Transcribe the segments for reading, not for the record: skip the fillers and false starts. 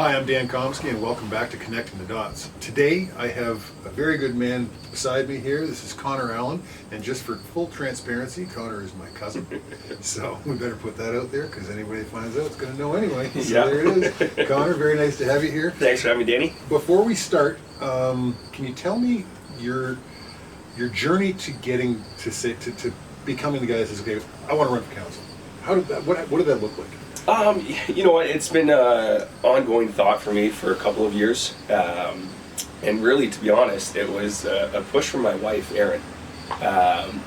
Hi, I'm Dan Komsky, and welcome back to Connecting the Dots. Today, I have a very good man beside me here. This is Conor Allin, and just for full transparency, Conor is my cousin. So we better put that out there, because anybody finds out, it's going to know anyway. So Yeah. there it is. Conor, very nice to have you here. Thanks for having me, Danny. Before we start, can you tell me your journey to getting to becoming the guy that says, okay, I want to run for council? How did that? What did that look like? You know what? It's been an ongoing thought for me for a couple of years, and really, to be honest, it was a push from my wife, Erin.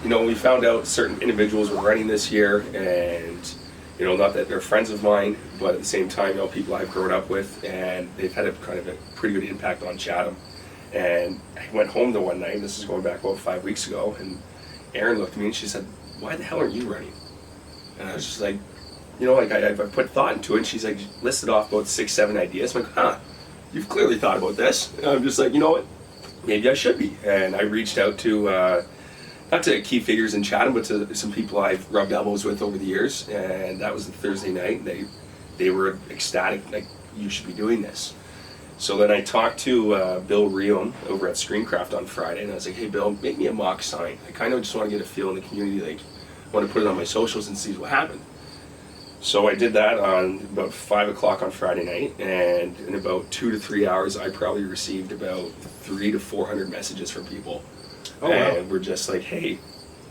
We found out certain individuals were running this year, and not that they're friends of mine, but at the same time, people I've grown up with, and they've had a kind of a pretty good impact on Chatham. And I went home the one night. This is going back about 5 weeks ago, and Erin looked at me and she said, "Why the hell are you running?" And I was just like, I put thought into it, and she's like, listed off about 6-7 ideas. I'm like, you've clearly thought about this. And I'm just like, you know what, maybe I should be. And I reached out to, not to key figures in Chatham, but to some people I've rubbed elbows with over the years. And that was the Thursday night. They were ecstatic, like, you should be doing this. So then I talked to Bill Riom over at Screencraft on Friday, and I was like, hey Bill, make me a mock sign. I kind of just want to get a feel in the community, like, I want to put it on my socials and see what happened. So I did that on about 5 o'clock on Friday night, and in about 2 to 3 hours, I probably received about 300 to 400 messages from people. Oh, wow. And we're just like, hey,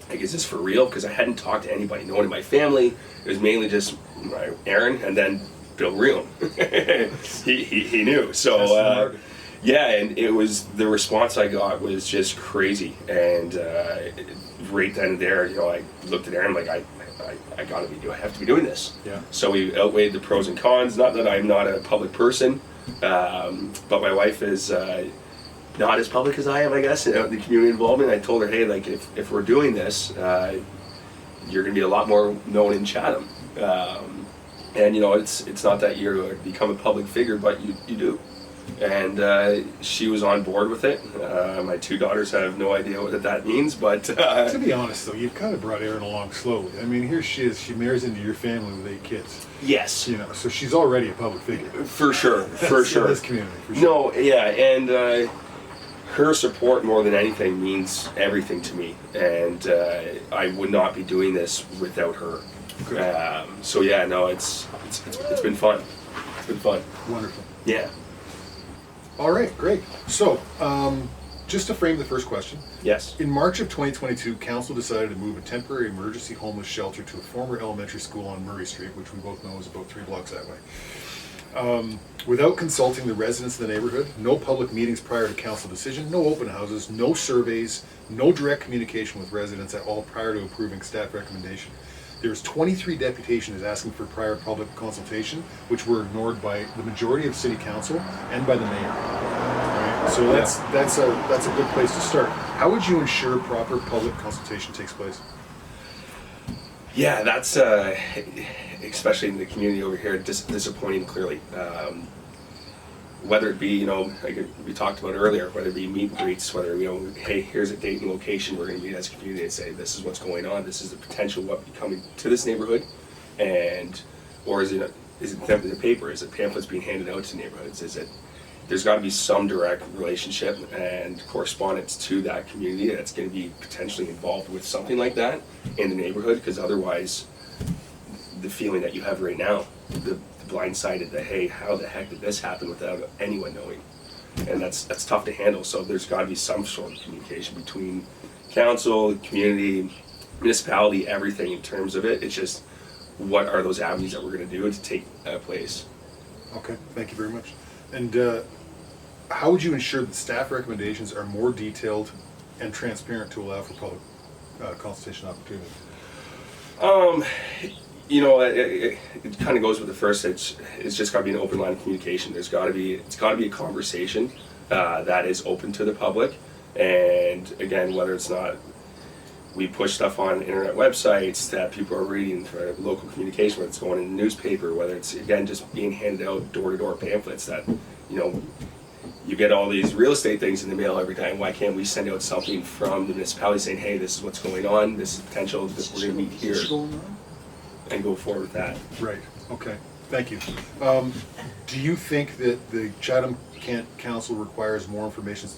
like, is this for real? Because I hadn't talked to anybody, no one in my family. It was mainly just my Aaron and then Bill Real. he knew. So yeah, and it was, the response I got was just crazy. And right then and there, I looked at Aaron like, I have to be doing this. Yeah. So we outweighed the pros and cons. Not that I'm not a public person, but my wife is not as public as I am, I guess, in the community involvement. I told her, hey, like, if we're doing this, you're going to be a lot more known in Chatham. And it's not that you're going to become a public figure, but you do. And she was on board with it. My two daughters have no idea what that means, but To be honest, though, you've kind of brought Erin along slowly. I mean, here she is. She marries into your family with 8 kids. yes, So she's already a public figure. for sure, for sure. In this community, for sure. No, yeah, and her support more than anything means everything to me, and I would not be doing this without her. Good. So yeah, no, it's been fun. It's been fun. Wonderful. Yeah. All right, great. So, just to frame the first question, Yes. in March of 2022, Council decided to move a temporary emergency homeless shelter to a former elementary school on Murray Street, which we both know is about 3 blocks that way. Without consulting the residents of the neighborhood, no public meetings prior to council decision, no open houses, no surveys, no direct communication with residents at all prior to approving staff recommendation. There's 23 deputations asking for prior public consultation, which were ignored by the majority of city council and by the mayor. Right? So that's a good place to start. How would you ensure proper public consultation takes place? Yeah, that's especially in the community over here, disappointing. Clearly, whether it be like we talked about earlier, whether it be meet and greets, whether hey, here's a date and location we're going to meet as a community and say this is what's going on, this is the potential what be coming to this neighborhood, or is it in the paper? Is it pamphlets being handed out to neighborhoods? There's got to be some direct relationship and correspondence to that community that's going to be potentially involved with something like that in the neighborhood, because otherwise the feeling that you have right now, the blindsided that, hey, how the heck did this happen without anyone knowing? And that's tough to handle. So there's got to be some sort of communication between council, community, municipality, everything in terms of it. It's just, what are those avenues that we're going to do to take place? Okay, thank you very much. And how would you ensure that staff recommendations are more detailed and transparent to allow for public consultation opportunity? It kind of goes with the first. It's just got to be an open line of communication. It's got to be a conversation that is open to the public. And again, whether it's not, we push stuff on internet websites that people are reading for local communication, whether it's going in the newspaper, whether it's, again, just being handed out door-to-door pamphlets that, you get all these real estate things in the mail every time. Why can't we send out something from the municipality saying, hey, this is what's going on, this is potential, that we're going to meet here, and go forward with that. Right, okay. Thank you. Do you think that the Chatham-Kent Council requires more information?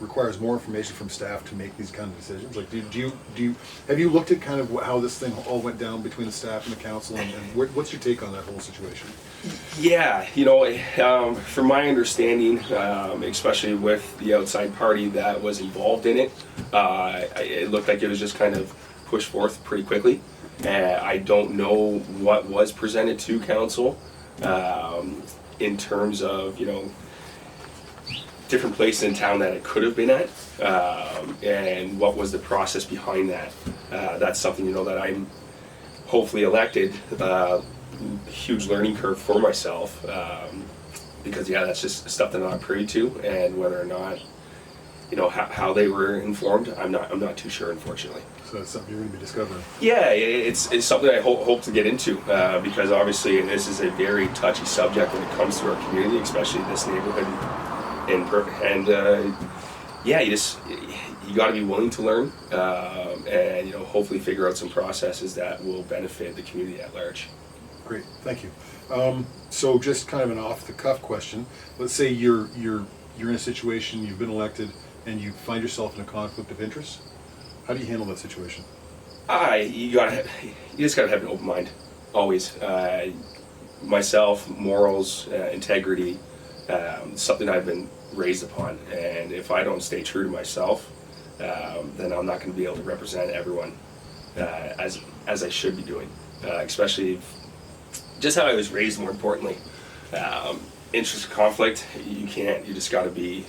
Requires more information from staff to make these kind of decisions? Like, have you looked at kind of how this thing all went down between the staff and the council, and what's your take on that whole situation? Yeah, from my understanding, especially with the outside party that was involved in it, it looked like it was just kind of pushed forth pretty quickly. I don't know what was presented to council in terms of, different places in town that it could have been at, and what was the process behind that. That's something, that I'm hopefully elected. Huge learning curve for myself, because that's just stuff that I'm not privy to, and whether or not, how they were informed, I'm not too sure, unfortunately. So that's something you're going to be discovering. Yeah, it's something I hope to get into, because obviously this is a very touchy subject when it comes to our community, especially this neighborhood. You got to be willing to learn, and hopefully figure out some processes that will benefit the community at large. Great, thank you. So just kind of an off-the-cuff question. Let's say you're in a situation, you've been elected, and you find yourself in a conflict of interest. How do you handle that situation? You just gotta have an open mind, always. Myself, morals, integrity, something I've been raised upon, and if I don't stay true to myself, then I'm not going to be able to represent everyone as I should be doing, especially just how I was raised. More importantly, interest conflict, you just got to be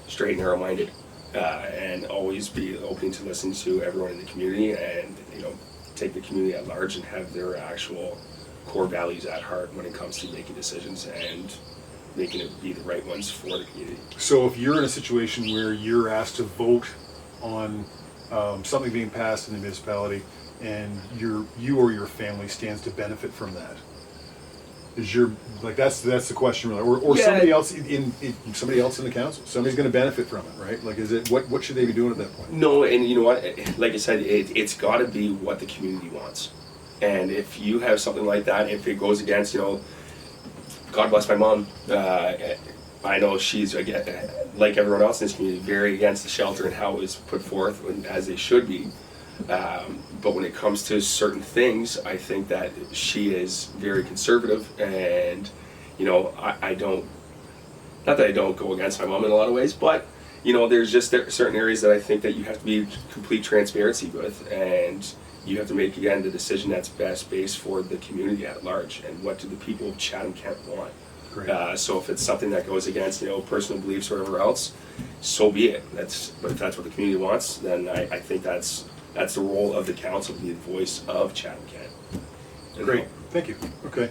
straight and narrow-minded, and always be open to listen to everyone in the community, and take the community at large and have their actual core values at heart when it comes to making decisions and making it be the right ones for the community. So if you're in a situation where you're asked to vote on something being passed in the municipality, and you or your family stands to benefit from that, that's the question, really, or Yeah. somebody else in the council, somebody's going to benefit from it, right? Like, is it what should they be doing at that point? No, and you know what? Like I said, it's got to be what the community wants, and if you have something like that, if it goes against, God bless my mom. I know she's, again, like everyone else in this community, very against the shelter and how it was put forth, as they should be. But when it comes to certain things, I think that she is very conservative, and I don't, not that I don't go against my mom in a lot of ways, but there's just certain areas that I think that you have to be complete transparency with, and you have to make, again, the decision that's best based for the community at large, and what do the people of Chatham-Kent want. Great. So if it's something that goes against personal beliefs or whatever else, so be it. But if that's what the community wants, then I think that's the role of the council, to be the voice of Chatham-Kent. Great, thank you. Okay,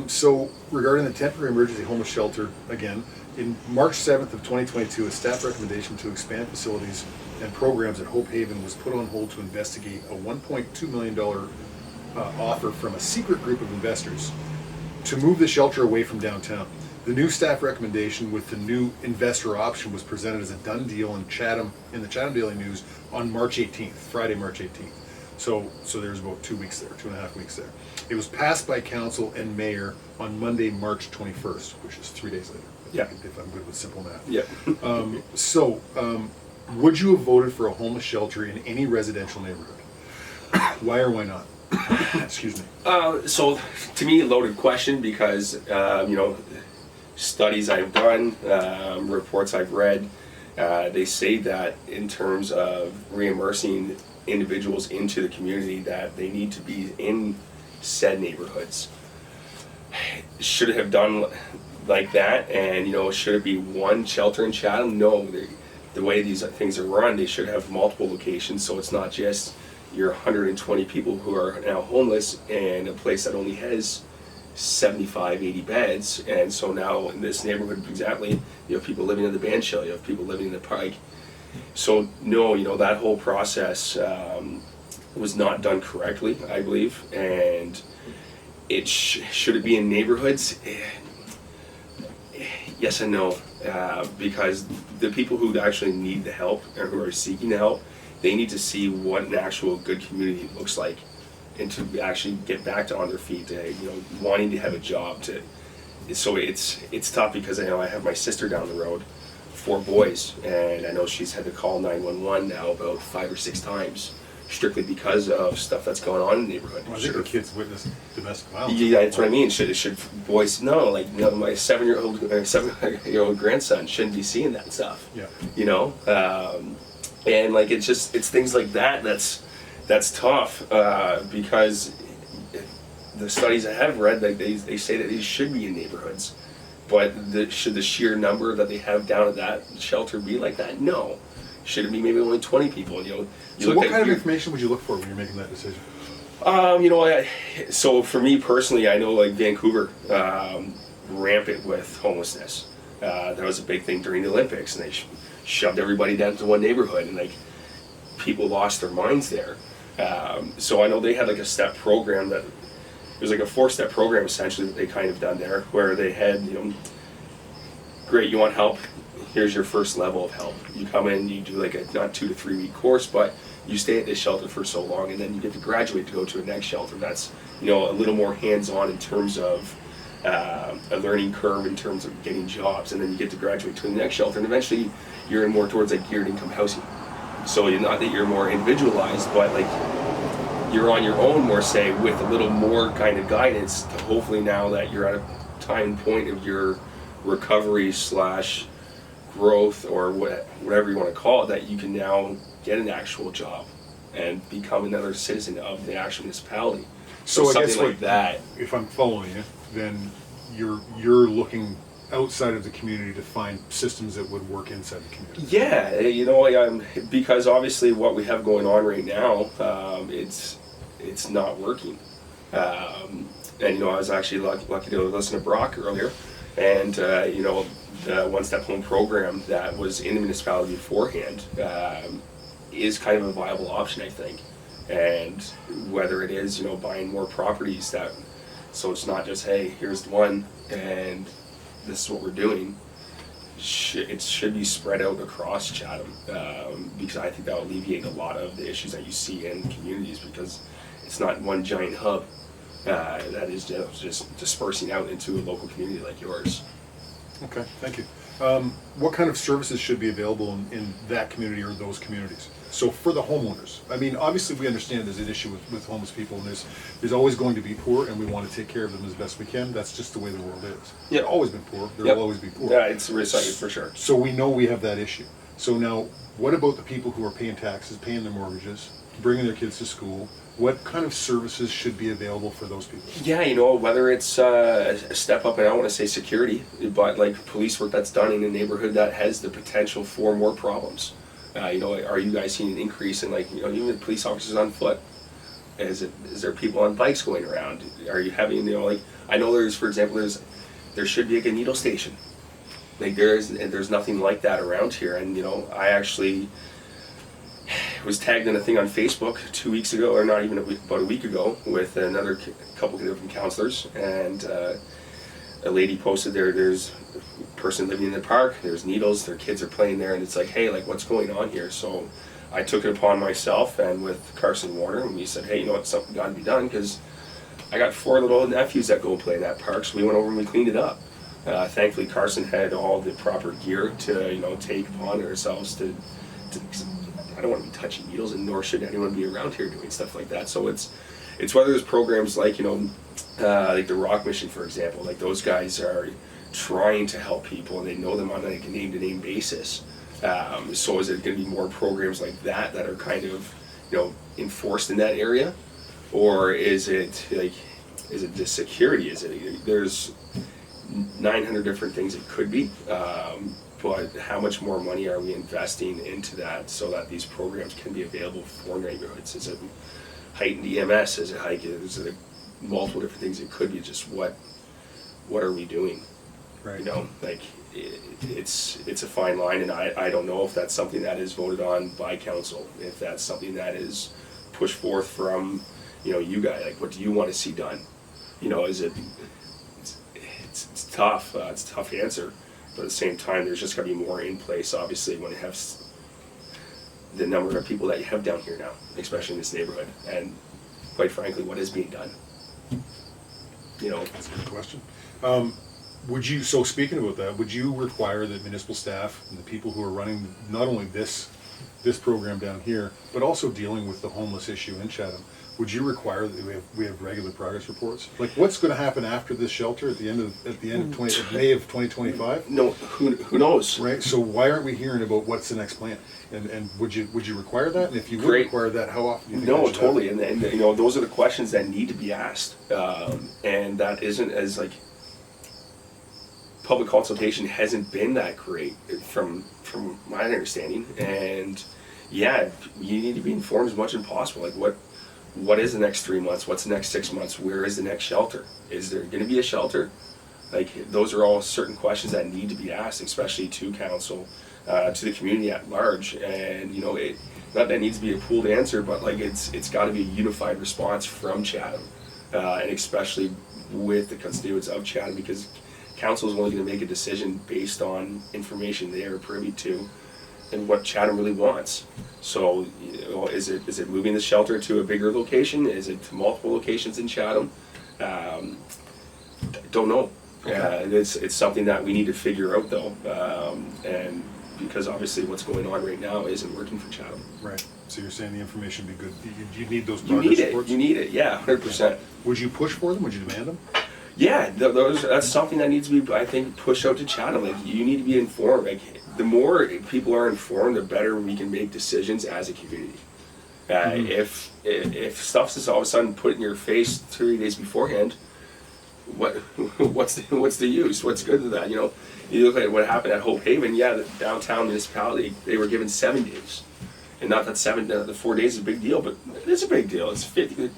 so regarding the temporary emergency homeless shelter, again, in March 7th of 2022, a staff recommendation to expand facilities and programs at Hope Haven was put on hold to investigate a $1.2 million offer from a secret group of investors to move the shelter away from downtown. The new staff recommendation with the new investor option was presented as a done deal in the Chatham Daily News on March 18th, Friday, March 18th. So there's about 2 weeks there, 2.5 weeks there. It was passed by council and mayor on Monday, March 21st, which is 3 days later. Yeah. If I'm good with simple math. Yeah. Would you have voted for a homeless shelter in any residential neighborhood? Why or why not? Excuse me. So to me, loaded question, because studies I've done, reports I've read, they say that in terms of reimmersing individuals into the community, that they need to be in said neighborhoods. Should it have done like that, and should it be one shelter in Chatham? No, the way these things are run, they should have multiple locations, so it's not just your 120 people who are now homeless in a place that only has 75, 80 beds. And so now in this neighborhood, exactly, you have people living in the band shell, you have people living in the pike. So no, that whole process was not done correctly, I believe. And it should it be in neighborhoods? Yes and no, because the people who actually need the help or who are seeking the help, they need to see what an actual good community looks like. and to actually get back to on their feet, to, you know, wanting to have a job. So it's tough because I know I have my sister down the road, 4 boys, and I know she's had to call 911 now about 5 or 6 times, strictly because of stuff that's going on in the neighborhood. Well, I think the kids witness domestic violence. Yeah, that's what I mean. Should boys know? Like, you know, my 7-year-old grandson shouldn't be seeing that stuff. Yeah. You know, and like it's things like that that's tough because the studies I have read, like they say that these should be in neighborhoods, but should the sheer number that they have down at that shelter be like that? No. Should it be maybe only 20 people? You know. So what kind of information would you look for when you're making that decision? You know, so for me personally, I know like Vancouver, rampant with homelessness. That was a big thing during the Olympics, and they shoved everybody down to one neighborhood, and like people lost their minds there. So I know they had like a step program that it was like a 4-step program essentially that they kind of done there, where they had, you know, great, you want help? Here's your first level of help. You come in, you do like a not 2 to 3 week course, but you stay at this shelter for so long, and then you get to graduate to go to a next shelter. That's, you know, a little more hands-on in terms of a learning curve in terms of getting jobs, and then you get to graduate to the next shelter, and eventually you're in more towards like geared income housing. So you're not that you're more individualized, but like you're on your own more, say, with a little more kind of guidance to hopefully now that you're at a time point of your recovery slash growth or whatever you want to call it, that you can now get an actual job and become another citizen of the actual municipality. So I something guess like that. If I'm following you, then you're looking outside of the community to find systems that would work inside the community. Yeah, you know, because obviously what we have going on right now, it's not working. And you know, I was actually lucky to listen to Brock earlier, and you know, the One Step Home program that was in the municipality beforehand is kind of a viable option, I think. And whether it is, you know, buying more properties, that so it's not just, hey, here's one and this is what we're doing. It should be spread out across Chatham, because I think that will alleviate a lot of the issues that you see in communities, because it's not one giant hub that is just dispersing out into a local community like yours. Okay, thank you. What kind of services should be available in that community or those communities? So for the homeowners, I mean, obviously we understand there's an issue with homeless people, and there's always going to be poor, and we want to take care of them as best we can. That's just the way the world is. Yep. They've always been poor. There Yep. will always be poor. Yeah, it's recycled for sure. So we know we have that issue. So now, what about the people who are paying taxes, paying their mortgages, bringing their kids to school? What kind of services should be available for those people? Yeah, you know, whether it's a step up, and I don't want to say security, but like police work that's done in a neighborhood that has the potential for more problems. You know, are you guys seeing an increase in, like, you know, even police officers on foot? Is there people on bikes going around? Are you having, you know, like, I know there's, for example, there should be like a needle station. Like there's nothing like that around here, and you know, I actually was tagged in a thing on Facebook 2 weeks ago, or not even about a week ago, with another couple of different counselors, and a lady posted there's a person living in the park, there's needles, their kids are playing there, and it's like, hey, like, what's going on here? So I took it upon myself, and with Carson Warner, and we said, hey, you know what, something got to be done, because I got 4 little nephews that go and play in that park, so we went over and we cleaned it up. Thankfully, Carson had all the proper gear to, you know, take upon ourselves to I don't want to be touching needles, and nor should anyone be around here doing stuff like that. So it's whether there's programs like, you know, like the Rock Mission, for example, like those guys are trying to help people, and they know them on like a name-to-name basis. So is it going to be more programs like that that are kind of, you know, enforced in that area, or is it the security? There's 900 different things it could be. But how much more money are we investing into that so that these programs can be available for neighborhoods? Is it heightened EMS? Is it multiple different things? It could be just what are we doing? Right. You know, like it's a fine line, and I don't know if that's something that is voted on by council, if that's something that is pushed forth from, you know, you guys. Like, what do you want to see done? You know, it's tough. It's a tough answer. But at the same time, there's just got to be more in place, obviously, when you have the number of people that you have down here now, especially in this neighborhood. And quite frankly, what is being done. You know, That's a good question. Would you, so speaking about that, would you require that municipal staff and the people who are running not only this program down here, but also dealing with the homeless issue in Chatham, would you require that we have regular progress reports? Like, what's going to happen after this shelter at the end of May of 2025? no, who knows? Right. So why aren't we hearing about what's the next plan? And would you require that? And if you would Great. require that, how often do you think No, that should totally, happen? and you know, those are the questions that need to be asked, and that isn't as like public consultation hasn't been that great from my understanding, and yeah, you need to be informed as much as possible. Like what is the next 3 months? What's the next 6 months? Where is the next shelter? Is there going to be a shelter? Like, those are all certain questions that need to be asked, especially to council, to the community at large. And you know, not that it needs to be a pooled answer, but like it's got to be a unified response from Chatham, and especially with the constituents of Chatham, because council is only going to make a decision based on information they are privy to and what Chatham really wants. So, you know, is it moving the shelter to a bigger location? Is it to multiple locations in Chatham? Don't know. Okay. It's something that we need to figure out though, and because obviously what's going on right now isn't working for Chatham. Right. So you're saying the information would be good. You need those You progress need it. reports? You need it. Yeah, 100%. Would you push for them? Would you demand them? Yeah, that's something that needs to be, I think, pushed out to Chatham. Like, you need to be informed. Like, the more people are informed, the better we can make decisions as a community. If stuff's just all of a sudden put in your face 3 days beforehand, what's the use? What's good to that? You know, you look at what happened at Hope Haven. Yeah, the downtown municipality, they were given 7 days, and not that the 4 days is a big deal, but it is a big deal. It's 50.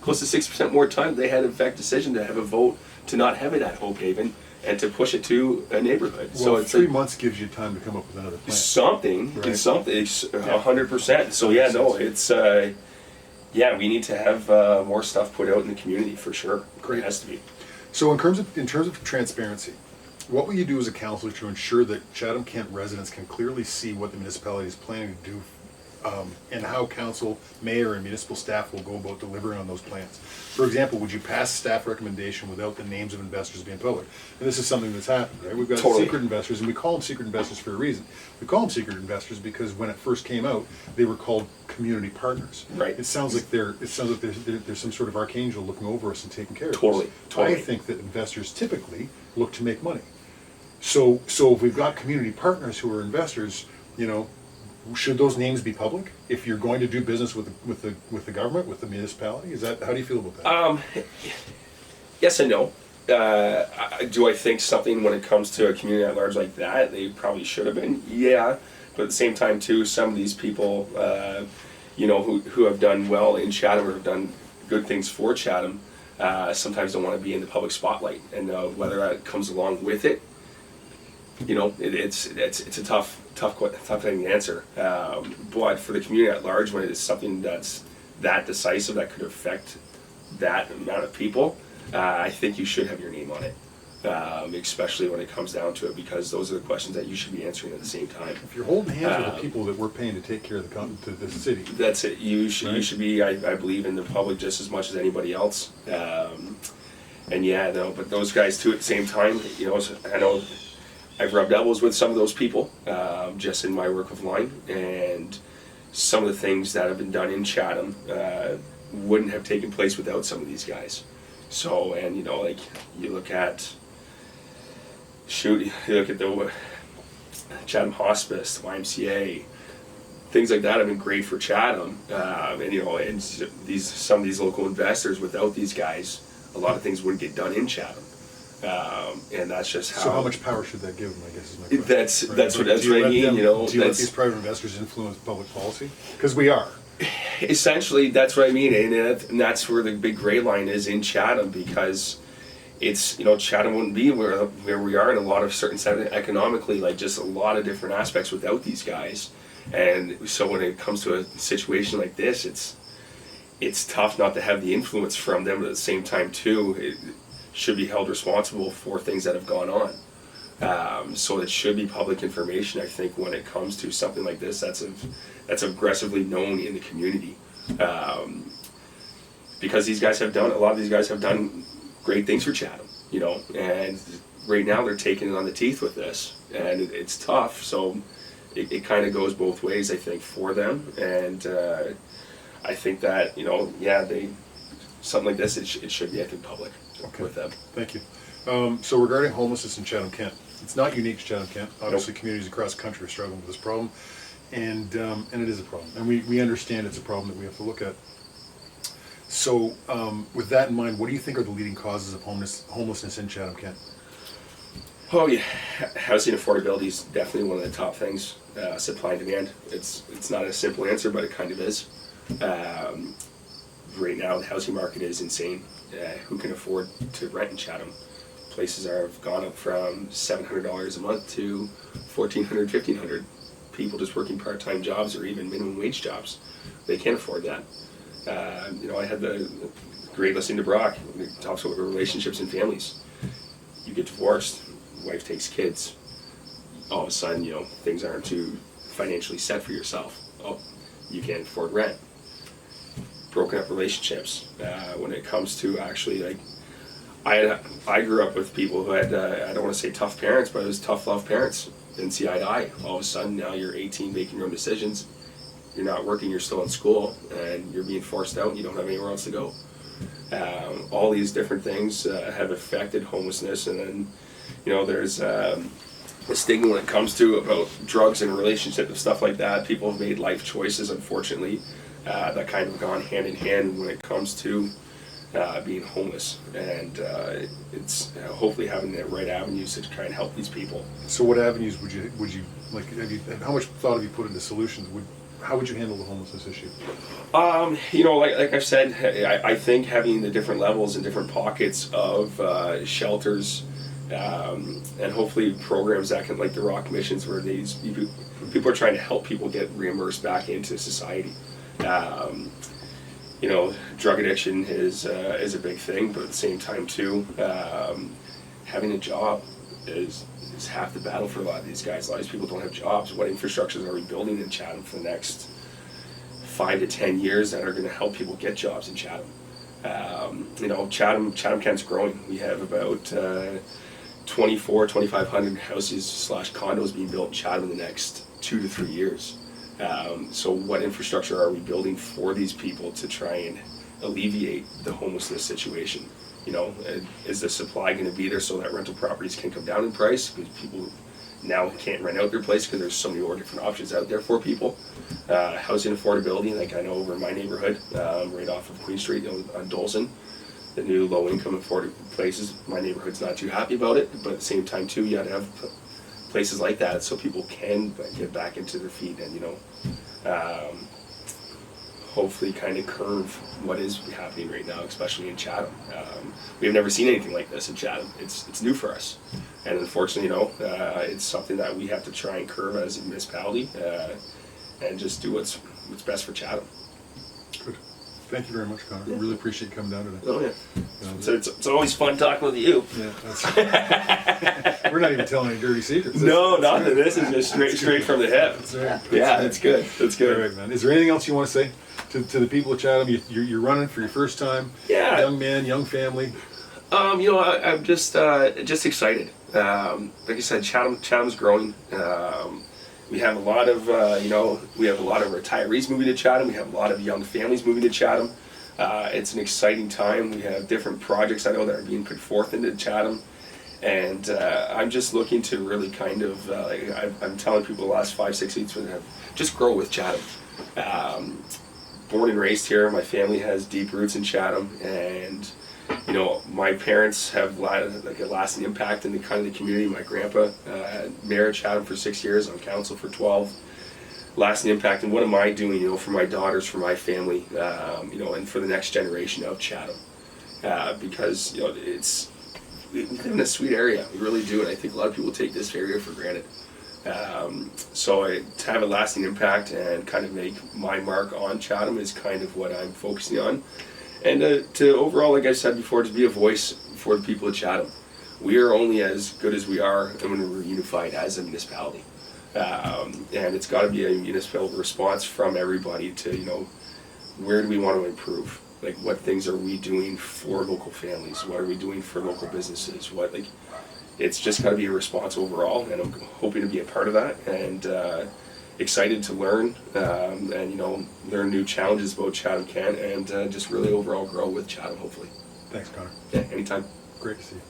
Close to 6% more time they had in fact decision to have a vote to not have it at Hope Haven and to push it to a neighborhood. Well, So it's 3 like months gives you time to come up with another plan. something. Right. It's something. It's 100%. So yeah, no, it's yeah, we need to have more stuff put out in the community for sure. Great. It has to be. So in terms of transparency, what will you do as a councillor to ensure that Chatham-Kent residents can clearly see what the municipality is planning to do, and how council, mayor, and municipal staff will go about delivering on those plans? For example, would you pass staff recommendation without the names of investors being public? And this is something that's happened, right? We've got Totally. secret investors, and we call them secret investors for a reason. We call them secret investors because when it first came out, they were called community partners. Right. It sounds like there's some sort of archangel looking over us and taking care of us. Totally. I think that investors typically look to make money. So if we've got community partners who are investors, you know, should those names be public if you're going to do business with the government, with the municipality? How do you feel about that? Yes and no. Do I think something when it comes to a community at large like that, they probably should have been? Yeah, but at the same time too, some of these people, you know, who have done well in Chatham or have done good things for Chatham, sometimes don't want to be in the public spotlight, and whether that comes along with it, you know, it's a tough thing to answer. But for the community at large, when it's something that's that decisive that could affect that amount of people, I think you should have your name on it, especially when it comes down to it, because those are the questions that you should be answering at the same time. If you're holding hands with the people that we're paying to take care of the city, That's it. You Right. should be, I believe, in the public just as much as anybody else. And yeah, no, but those guys too at the same time, you know, I know I've rubbed elbows with some of those people just in my work of line, and some of the things that have been done in Chatham wouldn't have taken place without some of these guys. So, and you know, like you look at the Chatham Hospice, the YMCA, things like that have been great for Chatham, and you know, and some of these local investors. Without these guys, a lot of things wouldn't get done in Chatham. And that's just how. so how much power should that give them, I guess is my question. That's Right? what Do you I let mean. them- You know, do you let that's these private investors influence public policy? Because we are. essentially that's what I mean, and that's where the big gray line is in Chatham, because it's, you know, Chatham wouldn't be where we are in a lot of certain economically, like just a lot of different aspects without these guys. And so when it comes to a situation like this, it's tough not to have the influence from them, but at the same time too, it should be held responsible for things that have gone on. So it should be public information, I think, when it comes to something like this that's aggressively known in the community. because a lot of these guys have done great things for Chatham, you know, and right now they're taking it on the teeth with this, and it's tough. So it kind of goes both ways, I think, for them, and I think that, you know, something like this, it should be, I think, public with them. Thank you. So regarding homelessness in Chatham-Kent, it's not unique to Chatham-Kent. Obviously, communities across the country are struggling with this problem, and it is a problem, and we understand it's a problem that we have to look at. So with that in mind, what do you think are the leading causes of homelessness in Chatham-Kent? Oh yeah, housing affordability is definitely one of the top things. Supply and demand. It's not a simple answer, but it kind of is. Right now, the housing market is insane. Who can afford to rent in Chatham? Places have gone up from $700 a month to $1,400, $1,500. People just working part-time jobs or even minimum wage jobs, they can't afford that. You know, I had the great listening to Brock. He talks about relationships and families. You get divorced, wife takes kids. All of a sudden, you know, things aren't too financially set for yourself. Oh, you can't afford rent. Broken up relationships. When it comes to actually, like, I grew up with people who had, I don't want to say tough parents, but it was tough love parents. Didn't see eye to eye. All of a sudden, now you're 18 making your own decisions. You're not working, you're still in school, and you're being forced out and you don't have anywhere else to go. All these different things have affected homelessness, and then, you know, there's a stigma when it comes to about drugs and relationships and stuff like that. People have made life choices, unfortunately, that kind of gone hand in hand when it comes to being homeless, and it's hopefully having the right avenues to try and help these people. So what avenues would you like? How much thought have you put into solutions? How would you handle the homelessness issue? You know, like I've said, I think having the different levels and different pockets of shelters, and hopefully programs that can, like the Rock Missions, where people are trying to help people get reimmersed back into society. You know, drug addiction is a big thing, but at the same time too, having a job is half the battle for a lot of these guys. A lot of these people don't have jobs. What infrastructures are we building in Chatham for the next 5 to 10 years that are going to help people get jobs in Chatham? You know, Chatham-Kent's growing. We have about 2,500 houses / condos being built in Chatham in the next 2 to 3 years. So what infrastructure are we building for these people to try and alleviate the homelessness situation? You know, is the supply going to be there so that rental properties can come down in price? Because people now can't rent out their place because there's so many more different options out there for people. Housing affordability, like I know over in my neighborhood, right off of Queen Street, you know, on Dolson, the new low-income affordable places, my neighborhood's not too happy about it, but at the same time too, you got to have places like that so people can get back into their feet and, you know, hopefully kind of curve what is happening right now, especially in Chatham. We've never seen anything like this in Chatham. It's new for us, and unfortunately, you know, it's something that we have to try and curve as a municipality, and just do what's best for Chatham. Good. Thank you very much, Conor. I really appreciate you coming down today. Oh yeah. You know, So it's always fun talking with you. Yeah, that's we're not even telling any dirty secrets. No, nothing. This is just straight from the hip. That's right. Yeah, that's good. That's good. All right, man. Is there anything else you want to say to the people of Chatham? You're running for your first time. Yeah. Young man, young family. You know, I'm just excited. Like I said, Chatham's growing. We have a lot of, you know, we have a lot of retirees moving to Chatham. We have a lot of young families moving to Chatham. It's an exciting time. We have different projects I know that are being put forth into Chatham. And I'm just looking to really kind of, I'm telling people the last 5-6 weeks, just grow with Chatham. Born and raised here, my family has deep roots in Chatham, and you know, my parents have like a lasting impact in the kind of the community. My grandpa, mayor of Chatham for 6 years, on council for 12. Lasting impact, and what am I doing, you know, for my daughters, for my family, you know, and for the next generation of Chatham, because you know we live in a sweet area, we really do, and I think a lot of people take this area for granted. So to have a lasting impact and kind of make my mark on Chatham is kind of what I'm focusing on. And to overall, like I said before, to be a voice for the people of Chatham. We are only as good as we are when we're unified as a municipality. And it's got to be a municipal response from everybody to, you know, where do we want to improve? Like, what things are we doing for local families? What are we doing for local businesses? It's just got to be a response overall, and I'm hoping to be a part of that, and excited to learn, and learn new challenges about Chatham Kent, and just really overall grow with Chatham, hopefully. Thanks, Connor. Yeah, anytime. Great to see you.